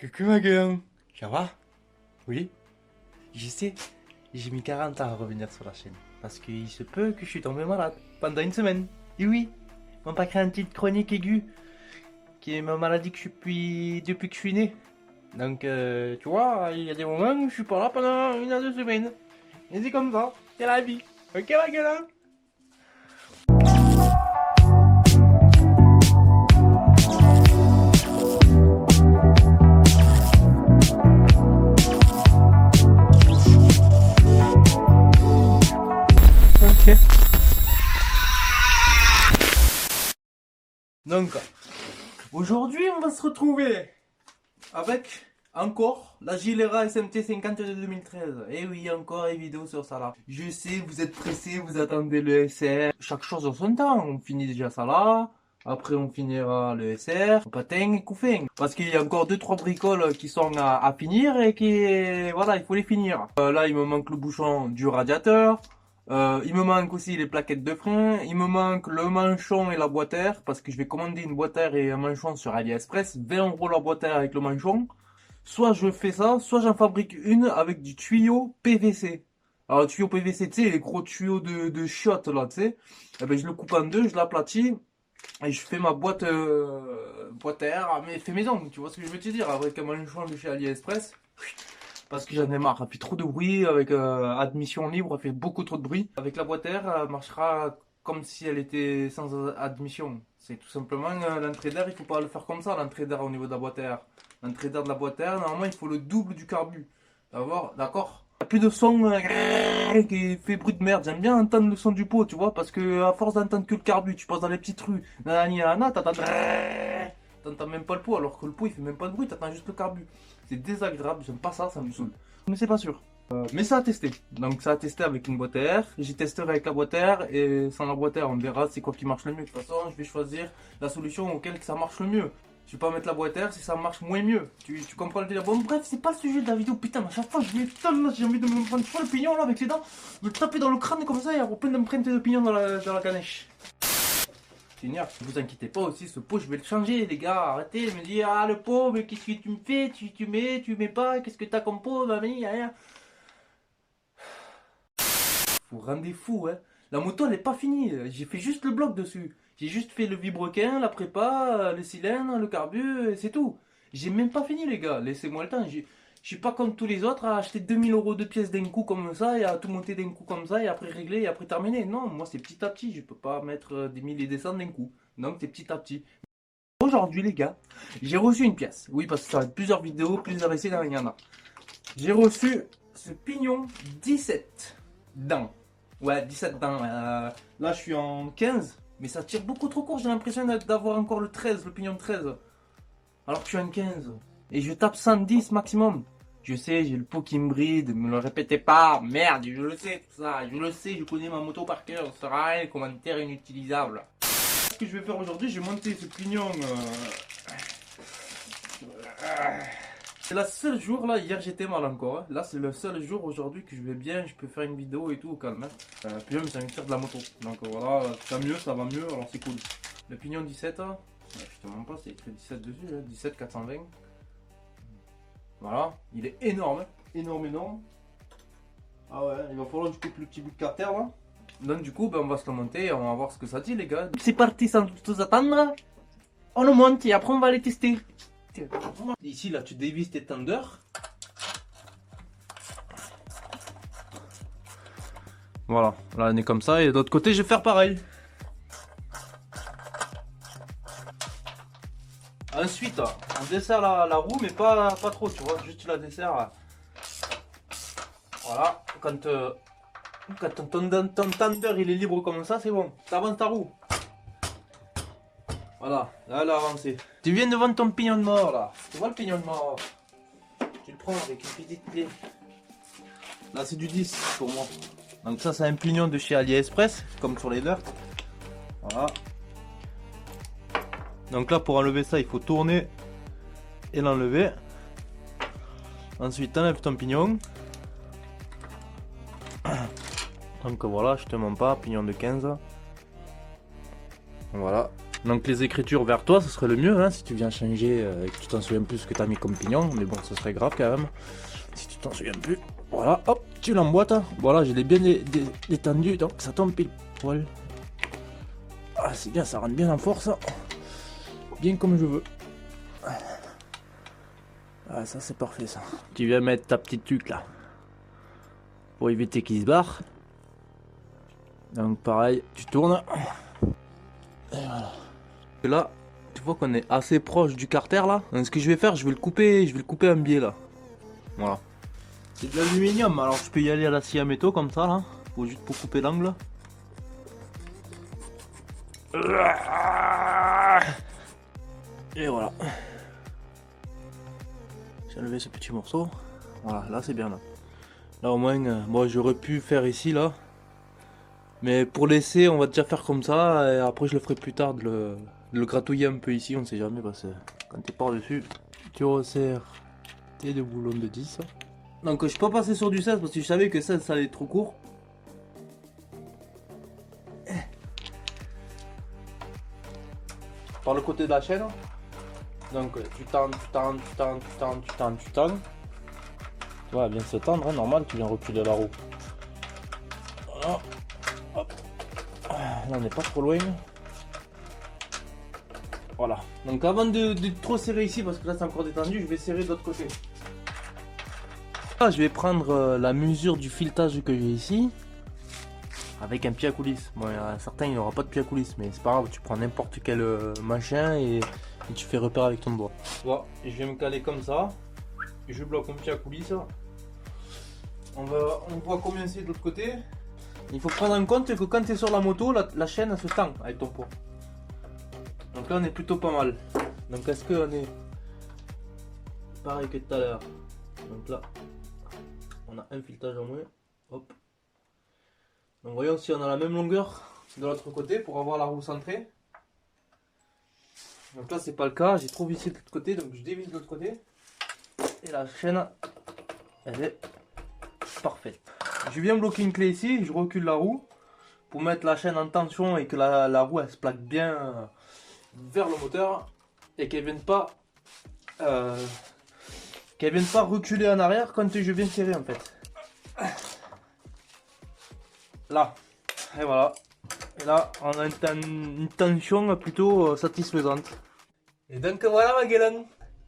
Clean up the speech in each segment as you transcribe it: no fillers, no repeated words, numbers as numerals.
Coucou ma gueule, ça va? Oui, je sais, j'ai mis 40 ans à revenir sur la chaîne. Parce qu'il se peut que je suis tombé malade pendant une semaine. Et oui, mon pas créé une petite chronique aiguë, qui est ma maladie que je suis depuis que je suis né. Donc tu vois, il y a des moments où je suis pas là pendant une à deux semaines. Et c'est comme ça, c'est la vie. Ok ma gueule hein. Ok. Donc, aujourd'hui on va se retrouver avec encore la Gilera SMT 50 de 2013. Et oui, encore une vidéo sur ça là. Je sais, vous êtes pressés, vous attendez le SR. Chaque chose en son temps. On finit déjà ça là. Après, on finira le SR, patin et couffin. Parce qu'il y a encore 2-3 bricoles qui sont à finir et qui, voilà, il faut les finir. Là, il me manque le bouchon du radiateur. Il me manque aussi les plaquettes de frein. Il me manque le manchon et la boîte air. Parce que je vais commander une boîte air et un manchon sur AliExpress. 20 € la boîte air avec le manchon. Soit je fais ça, soit j'en fabrique une avec du tuyau PVC. Alors, le tuyau PVC, tu sais, les gros tuyaux de chiottes, là, tu sais. Eh ben, je le coupe en deux, je l'aplatis, et je fais ma boîte à air, mais fait maison, tu vois ce que je veux te dire, avec un manchon de chez AliExpress. Parce que j'en ai marre, elle fait trop de bruit, avec admission libre, elle fait beaucoup trop de bruit. Avec la boîte à air, elle marchera comme si elle était sans admission. C'est tout simplement l'entrée d'air, il faut pas le faire comme ça, l'entrée d'air au niveau de la boîte à air. L'entrée d'air de la boîte à air, normalement, il faut le double du carbu. D'accord? Il n'y a plus de son qui fait bruit de merde. J'aime bien entendre le son du pot, tu vois, parce que à force d'entendre que le carbu, tu passes dans les petites rues, t'entends même pas le pot, alors que le pot il fait même pas de bruit, t'entends juste le carbu. C'est désagréable, j'aime pas ça, ça me saoule. Mais c'est pas sûr. Mais ça a testé. Donc ça a testé avec une boîte à air. J'ai testé avec la boîte à air et sans la boîte à air, on verra c'est quoi qui marche le mieux. De toute façon, je vais choisir la solution auquel ça marche le mieux. Je vais pas mettre la boîte à air si ça marche moins mieux. Tu comprends le délire. Bon bref, c'est pas le sujet de la vidéo. Putain, à chaque fois je m'étonne là, j'ai envie de me prendre le pignon là avec les dents, de le taper dans le crâne comme ça et avoir plein d'empreintes de pignon dans la canèche. Seigneur, ne vous inquiétez pas aussi, ce pot je vais le changer les gars, arrêtez de me dire ah le pot mais qu'est-ce que tu me fais, tu mets pas, qu'est-ce que t'as comme pot, mamie, rien. Vous rendez fou hein, la moto elle est pas finie, j'ai fait juste le bloc dessus, j'ai juste fait le vilebrequin, la prépa, le cylindre, le carbu, et c'est tout. J'ai même pas fini les gars, laissez-moi le temps, je suis pas comme tous les autres à acheter 2000 € de pièces d'un coup comme ça et à tout monter d'un coup comme ça et après régler et après terminer. Non, moi c'est petit à petit, je peux pas mettre des milliers et des cents d'un coup. Donc c'est petit à petit. Aujourd'hui les gars, j'ai reçu une pièce. Oui parce que ça va être plusieurs vidéos, plusieurs essais, il y en a. J'ai reçu ce pignon 17 dents. Ouais 17 dents. Là je suis en 15, mais ça tire beaucoup trop court, j'ai l'impression d'avoir encore le 13, le pignon 13. Alors que je suis en 15. Et je tape 110 maximum. Je sais, j'ai le pot qui me bride, me le répétez pas, merde, je le sais tout ça, je le sais, je connais ma moto par cœur, ça sera rien, commentaire inutilisable. Ce que je vais faire aujourd'hui, je vais monter ce pignon. C'est la seule jour là, hier j'étais mal encore, hein. Là c'est le seul jour aujourd'hui que je vais bien, je peux faire une vidéo et tout au calme. Hein. Puis même c'est un tir de la moto, donc voilà, ça va mieux, alors c'est cool. Le pignon 17, hein. Je te montre pas, c'est écrit 17 dessus, hein. 17 420. Voilà, il est énorme, énorme. Ah ouais, il va falloir que je coupe le petit bout de carter là. Donc du coup, ben, on va se le monter et on va voir ce que ça dit les gars. C'est parti sans tous attendre. On le monte et après on va les tester. Ici là, tu dévisses tes tendeurs. Voilà, là on est comme ça et de l'autre côté je vais faire pareil. Ensuite, on dessert la roue, mais pas trop, tu vois, juste tu la desserres. Voilà, quand ton tendeur il est libre comme ça, c'est bon, t'avances ta roue. Voilà, là elle a avancé. Tu viens de vendre ton pignon de mort là, tu vois le pignon de mort. Tu le prends avec une petite clé. Là c'est du 10 pour moi. Donc ça c'est un pignon de chez AliExpress, comme sur les leurs. Voilà. Donc là pour enlever ça il faut tourner et l'enlever. Ensuite enlève ton pignon. Donc voilà, je te montre pas, pignon de 15. Voilà. Donc les écritures vers toi, ce serait le mieux, hein, si tu viens changer et que tu t'en souviens plus ce que tu as mis comme pignon. Mais bon, ce serait grave quand même. Si tu t'en souviens plus, voilà, hop, tu l'emboîtes. Voilà, je l'ai bien détendu, donc ça tombe pile poil. Ah, c'est bien, ça rentre bien en force. Bien comme je veux. Ah, ça c'est parfait ça. Tu viens mettre ta petite tuque là. Pour éviter qu'il se barre. Donc pareil, tu tournes. Et voilà. Et là, tu vois qu'on est assez proche du carter là. Donc ce que je vais faire, je vais le couper un biais là. Voilà. C'est de l'aluminium, alors je peux y aller à la scie à métaux comme ça là. Juste pour couper l'angle. Et voilà. J'ai enlevé ce petit morceau. Voilà, là c'est bien là. Là au moins, moi j'aurais pu faire ici là. Mais pour l'essai, on va déjà faire comme ça. Et après je le ferai plus tard de le gratouiller un peu ici, on sait jamais. Parce que quand tu es par dessus, tu resserres tes deux boulons de 10. Donc je suis pas passé sur du 16 parce que je savais que 16 ça allait être trop court. Par le côté de la chaîne. Donc tu tends. Tu vois, elle vient se tendre, hein, normal, tu viens reculer la roue. Voilà. Hop. Là on n'est pas trop loin. Voilà. Donc avant de trop serrer ici, parce que là c'est encore détendu, je vais serrer de l'autre côté. Là, je vais prendre la mesure du filetage que j'ai ici. Avec un pied à coulisse. Bon, certains il n'y aura pas de pied à coulisse, mais c'est pas grave, tu prends n'importe quel machin et tu fais repère avec ton doigt. Voilà, et je vais me caler comme ça. Et je bloque mon pied à coulisse. On voit combien c'est de l'autre côté. Il faut prendre en compte que quand tu es sur la moto, la chaîne elle se tend avec ton poids. Donc là on est plutôt pas mal. Donc est-ce qu'on est pareil que tout à l'heure. Donc là, on a un filetage en moins. Hop. Donc voyons si on a la même longueur de l'autre côté pour avoir la roue centrée. Donc là c'est pas le cas, j'ai trop vissé de l'autre côté, donc je dévisse de l'autre côté. Et la chaîne, elle est parfaite. Je viens bloquer une clé ici, je recule la roue pour mettre la chaîne en tension et que la roue elle se plaque bien vers le moteur et qu'elle vienne pas reculer en arrière quand je viens serrer en fait. Là, et voilà. Et là, on a une tension plutôt satisfaisante. Et donc voilà Magellan.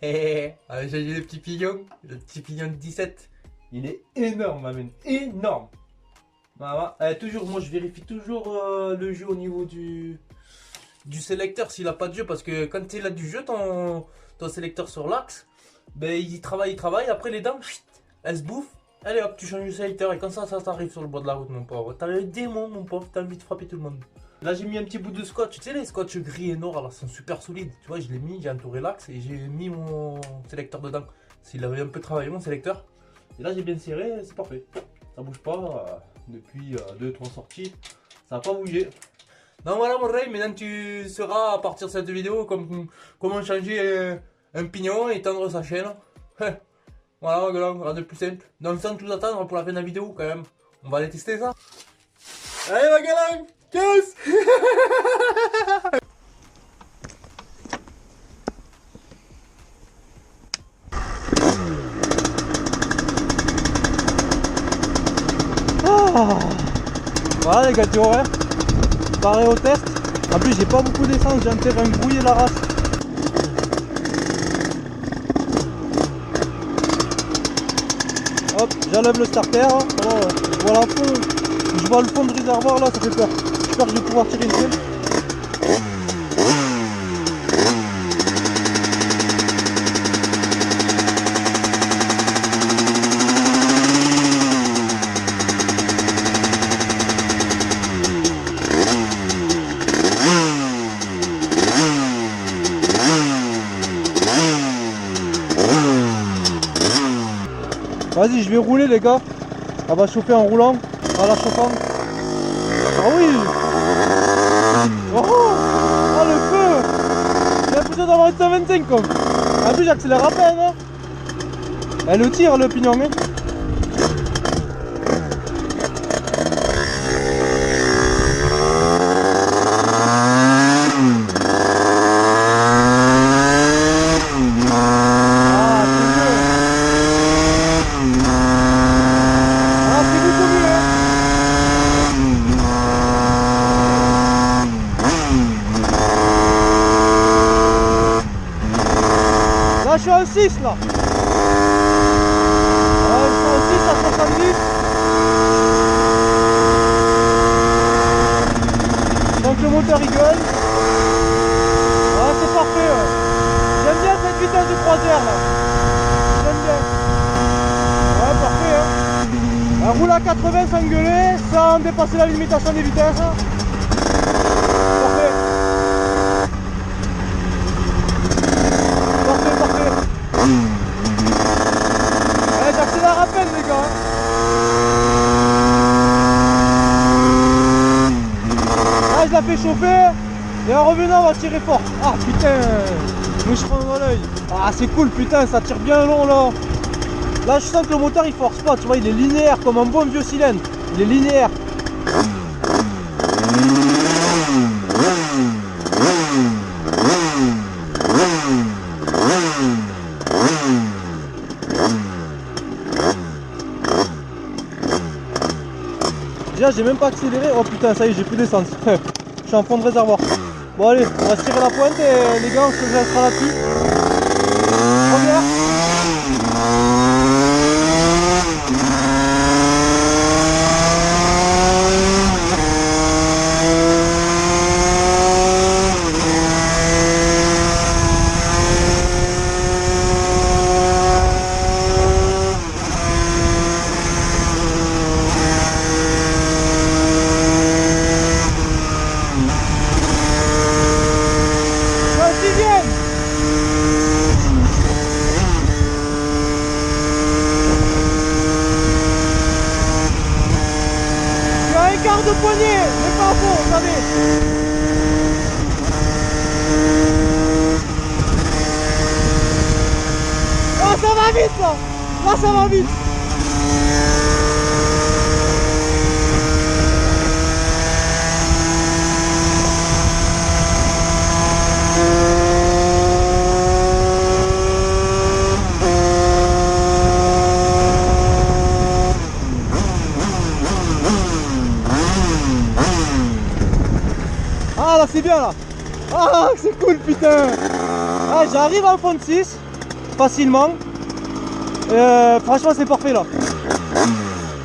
J'ai changé le petit pignon. Le petit pignon de 17. Il est énorme, ma mine. Énorme. Voilà. Toujours, moi je vérifie toujours le jeu au niveau du sélecteur s'il a pas de jeu. Parce que quand il a du jeu, ton sélecteur sur l'axe, ben, il travaille. Après les dents, elles se bouffent. Allez hop, tu changes de sélecteur et quand ça t'arrive sur le bord de la route, mon pauvre. T'as le démon, mon pauvre, t'as envie de frapper tout le monde. Là, j'ai mis un petit bout de scotch. Tu sais, les scotch gris et noirs, là, sont super solides. Tu vois, je l'ai mis, j'ai entouré l'axe et j'ai mis mon sélecteur dedans. S'il avait un peu travaillé, mon sélecteur. Et là, j'ai bien serré, c'est parfait. Ça bouge pas depuis 2-3 sorties. Ça n'a pas bougé. Donc voilà, mon Ray, maintenant tu sauras à partir de cette vidéo comment changer un pignon et tendre sa chaîne. Voilà, rien de plus simple. Donc sans tout attendre pour la fin de la vidéo quand même, on va aller tester ça. Allez Magellan, casse. Voilà les gars, tu vois, pareil au test. En plus j'ai pas beaucoup d'essence, j'ai un terrain grouillé la race. Hop, j'enlève le starter, alors, je vois le fond de réservoir là, ça fait peur. J'espère que je vais pouvoir tirer une seule. Vas-y, je vais rouler les gars. Ça va chauffer en roulant, en la chauffant. Ah oui. Oh, oh le feu. J'ai l'impression d'avoir une 125 comme. En plus j'accélère à peine hein. Elle le tire le pignon hein. Là je suis en 6 là. Ouais, je suis en 6 à 70. Donc le moteur il gueule. Ouais, c'est parfait. Ouais. J'aime bien cette vitesse de croisière là. J'aime bien. Ouais, parfait. Hein. Elle roule à 80 sans gueuler, sans dépasser la limitation des vitesses. Parfait. Parfait, parfait. Ouais, j'accélère à peine les gars. Là je la fais chauffer et en revenant on va tirer fort. Ah putain, mouche dans l'œil. Ah c'est cool putain, ça tire bien long là. Là je sens que le moteur il force pas, tu vois, il est linéaire comme un bon vieux cylindre. Il est linéaire. Déjà j'ai même pas accéléré. Oh putain ça y est, j'ai plus d'essence. Je suis en fond de réservoir. Bon allez, on va se tirer la pointe et les gars on se laissera là-dessus. Première. Quart de poignée, mais pas à fond, regardez. Oh ça va vite là. Là ça va vite. Ah là c'est bien là. Ah c'est cool putain. Ah j'arrive en fond de 6 facilement. Franchement c'est parfait là.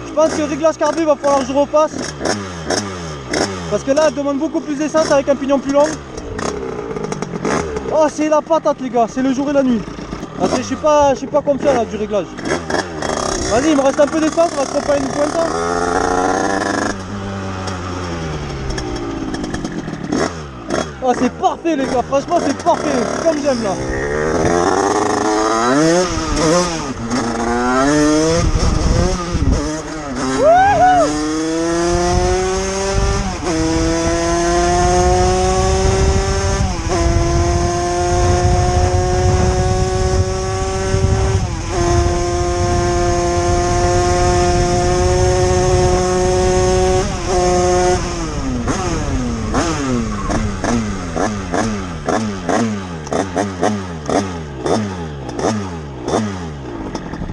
Je pense que le réglage carbu va falloir que je repasse. Parce que là elle demande beaucoup plus d'essence avec un pignon plus long. Oh c'est la patate les gars, c'est le jour et la nuit. Parce que je suis pas confiant là du réglage. Vas-y il me reste un peu d'essence, on va se reprendre une pointe. Oh c'est parfait les gars, franchement c'est parfait, c'est comme j'aime là.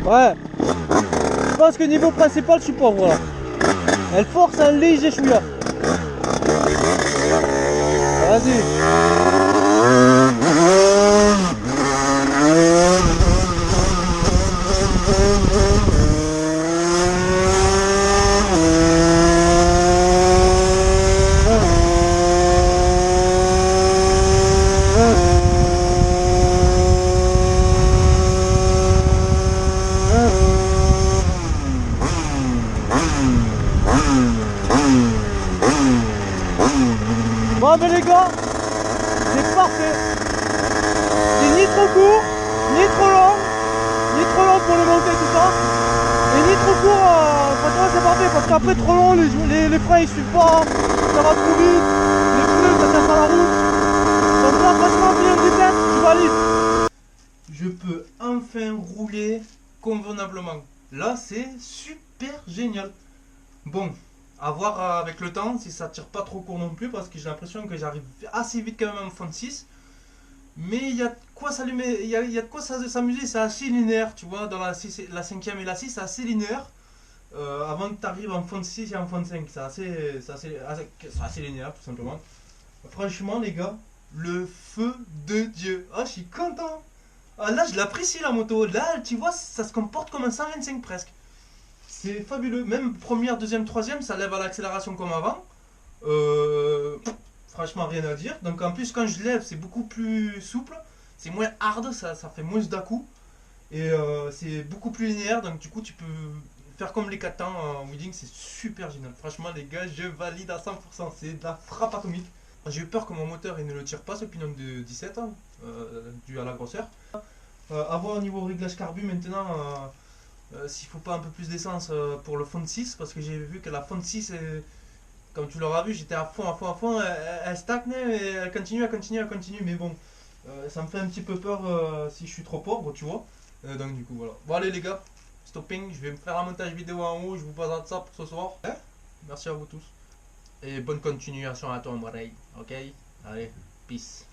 Ouais, je pense que niveau principal je suis pas voilà. Elle force un léger chouïa. Vas-y. Bon ben les gars, c'est parfait. C'est ni trop court, ni trop long pour le monter tout ça. Et ni trop court, franchement c'est parfait parce qu'après trop long, les freins ils suivent pas, ça va trop vite, les pneus ça casse à la route. Donc là franchement bien de vitesse, je valide. Je peux enfin rouler convenablement. Là c'est super génial. Bon. À voir avec le temps si ça tire pas trop court non plus parce que j'ai l'impression que j'arrive assez vite quand même en fond de 6. Mais il y a de quoi s'allumer, il y a de quoi s'amuser, c'est assez linéaire, tu vois, dans la 5e et la 6 c'est assez linéaire. Avant que tu arrives en fond de 6 et en fond de 5, c'est assez linéaire tout simplement. Franchement les gars, le feu de Dieu, ah je suis content. Ah, là, je l'apprécie la moto. Là, tu vois, ça se comporte comme un 125 presque. C'est fabuleux. Même première, deuxième, troisième, ça lève à l'accélération comme avant. Franchement, rien à dire. Donc en plus, quand je lève, c'est beaucoup plus souple. C'est moins hard, ça fait moins d'à-coups. Et c'est beaucoup plus linéaire. Donc du coup, tu peux faire comme les 4 temps en wheeling. C'est super génial. Franchement, les gars, je valide à 100%. C'est de la frappe atomique. J'ai eu peur que mon moteur il ne le tire pas, ce pignon de 17, hein, dû à la grosseur. À voir au niveau réglage carbu maintenant, s'il faut pas un peu plus d'essence pour le fond 6, parce que j'ai vu que la fond 6, comme tu l'auras vu, j'étais à fond, elle stagne et elle continue, mais bon, ça me fait un petit peu peur si je suis trop pauvre, tu vois. Donc du coup, voilà. Bon allez les gars, stopping, je vais me faire un montage vidéo en haut, je vous présente ça pour ce soir. Merci à vous tous. Et bonne continuation à toi, Moreille, ok? Allez, peace.